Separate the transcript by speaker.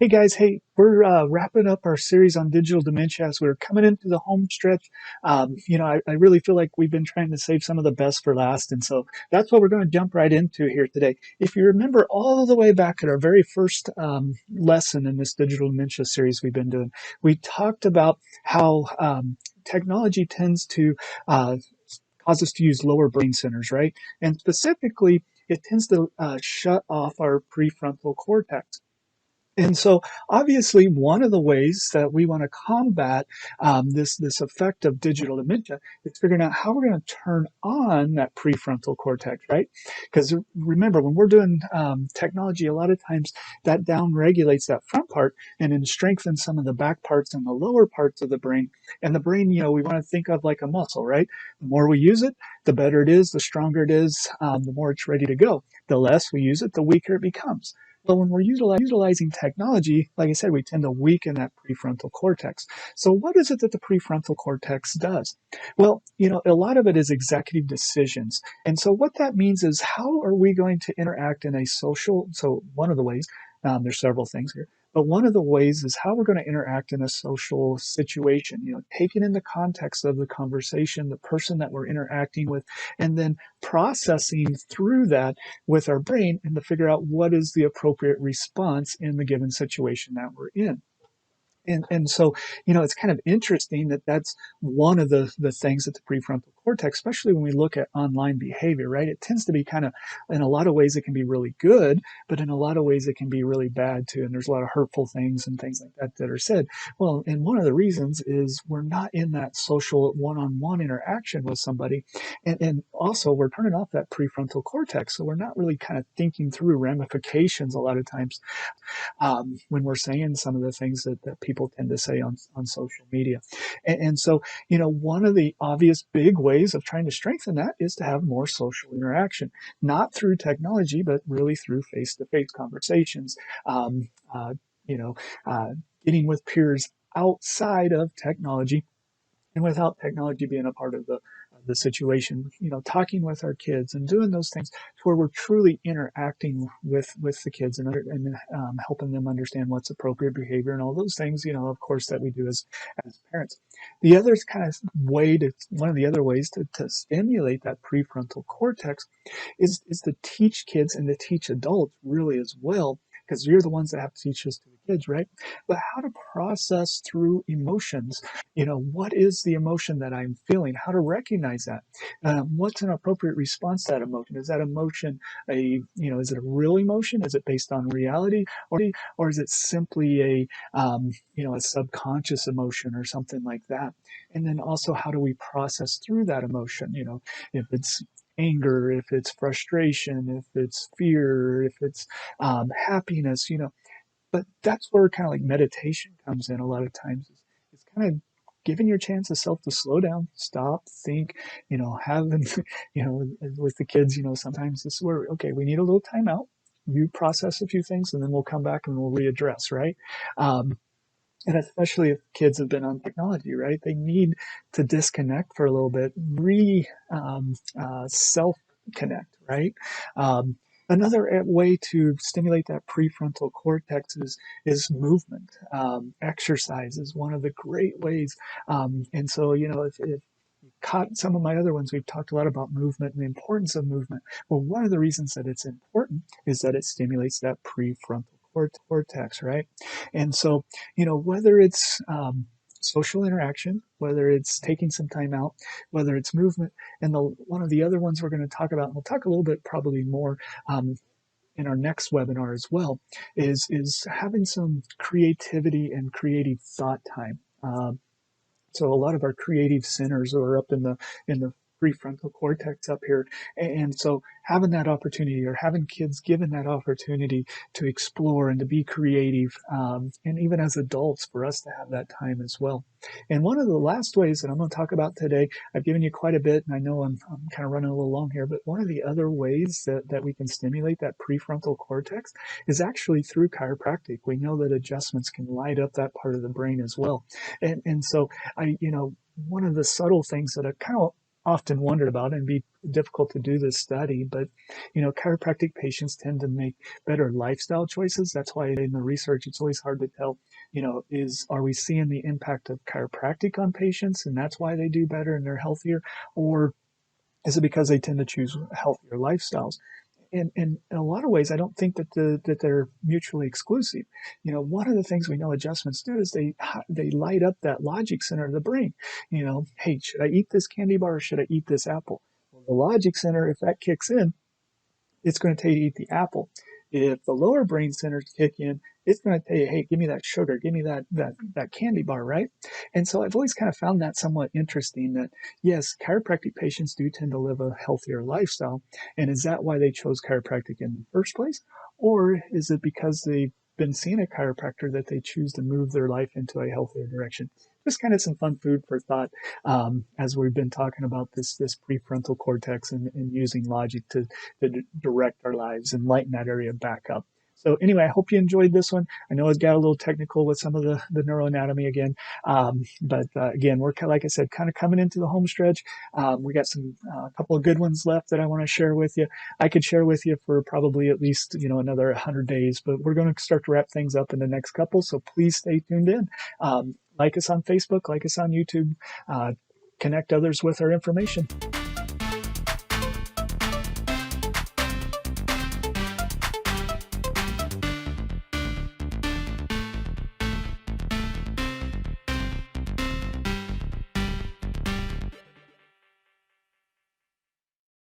Speaker 1: Hey guys, hey, we're wrapping up our series on digital dementia as we're coming into the home stretch. I really feel like we've been trying to save some of the best for last. And so that's what we're going to jump right into here today. If you remember all the way back at our very first lesson in this digital dementia series we've been doing, we talked about how technology tends to cause us to use lower brain centers, right? And specifically, it tends to shut off our prefrontal cortex. And so, obviously, one of the ways that we want to combat this effect of digital dementia is figuring out how we're going to turn on that prefrontal cortex, right? Because remember, when we're doing technology, a lot of times that down regulates that front part and then strengthens some of the back parts and the lower parts of the brain. And the brain, we want to think of like a muscle, right? The more we use it, the better it is, the stronger it is, the more it's ready to go. The less we use it, the weaker it becomes. But when we're utilizing technology, like I said, we tend to weaken that prefrontal cortex. So what is it that the prefrontal cortex does? Well, a lot of it is executive decisions. And so what that means is how are we going to interact in a social, so one of the ways, there's several things here, but one of the ways is how we're going to interact in a social situation, taking in the context of the conversation, the person that we're interacting with, and then processing through that with our brain and to figure out what is the appropriate response in the given situation that we're in. And so, it's kind of interesting that that's one of the things that the prefrontal cortex, especially when we look at online behavior, right? It tends to be kind of, in a lot of ways, it can be really good, but in a lot of ways, it can be really bad too. And there's a lot of hurtful things and things like that that are said. Well, and one of the reasons is we're not in that social one-on-one interaction with somebody. And also, we're turning off that prefrontal cortex. So we're not really kind of thinking through ramifications a lot of times when we're saying some of the things that people tend to say on social media. And so, one of the obvious big ways of trying to strengthen that is to have more social interaction, not through technology, but really through face to face conversations, um, uh, you know, uh, getting with peers outside of technology and without technology being a part of the situation, talking with our kids and doing those things to where we're truly interacting with the kids and helping them understand what's appropriate behavior and all those things, of course, that we do as parents. The other kind of one of the other ways to stimulate that prefrontal cortex is to teach kids and to teach adults really as well, because you're the ones that have to teach this to the kids, right? But how to process through emotions. What is the emotion that I'm feeling? How to recognize that? What's an appropriate response to that emotion? Is that emotion is it a real emotion? Is it based on reality, or is it simply a subconscious emotion or something like that? And then also, how do we process through that emotion? If it's anger, if it's frustration, if it's fear, if it's happiness, but that's where kind of like meditation comes in a lot of times. It's kind of giving your chance of self to slow down, stop, think, having, with the kids, sometimes this is where, okay, we need a little time out. You process a few things and then we'll come back and we'll readdress, right? Um, and especially if kids have been on technology, right? They need to disconnect for a little bit, self connect, right? Um, Another way to stimulate that prefrontal cortex is movement. Exercise is one of the great ways. And so, if you caught some of my other ones, we've talked a lot about movement and the importance of movement. Well, one of the reasons that it's important is that it stimulates that prefrontal cortex, right? And so, whether it's social interaction, whether it's taking some time out, whether it's movement, and one of the other ones we're going to talk about, and we'll talk a little bit probably more um, in our next webinar as well, is having some creativity and creative thought time. So a lot of our creative centers are up in the prefrontal cortex up here, and so having that opportunity, or having kids given that opportunity to explore and to be creative, and even as adults, for us to have that time as well. And one of the last ways that I'm going to talk about today, I've given you quite a bit, and I know I'm kind of running a little long here, but one of the other ways that we can stimulate that prefrontal cortex is actually through chiropractic. We know that adjustments can light up that part of the brain as well. And so one of the subtle things that I kind of often wondered about, and be difficult to do this study, but chiropractic patients tend to make better lifestyle choices. That's why in the research it's always hard to tell, are we seeing the impact of chiropractic on patients and that's why they do better and they're healthier, or is it because they tend to choose healthier lifestyles? And in a lot of ways, I don't think that they're mutually exclusive. One of the things we know adjustments do is they light up that logic center of the brain. Hey, should I eat this candy bar or should I eat this apple? Well, the logic center, if that kicks in, it's going to tell you to eat the apple. If the lower brain centers kick in, it's going to tell you, hey, give me that sugar, give me that candy bar, right? And so I've always kind of found that somewhat interesting that, yes, chiropractic patients do tend to live a healthier lifestyle. And is that why they chose chiropractic in the first place? Or is it because they've been seeing a chiropractor that they choose to move their life into a healthier direction? Just kind of some fun food for thought as we've been talking about this prefrontal cortex and using logic to direct our lives and lighten that area back up. So anyway, I hope you enjoyed this one. I know it got a little technical with some of the neuroanatomy again, but again, we're like I said, kind of coming into the home stretch. We got a couple of good ones left that I want to share with you. I could share with you for probably at least another 100 days, but we're going to start to wrap things up in the next couple. So please stay tuned in. Like us on Facebook, like us on YouTube, connect others with our information.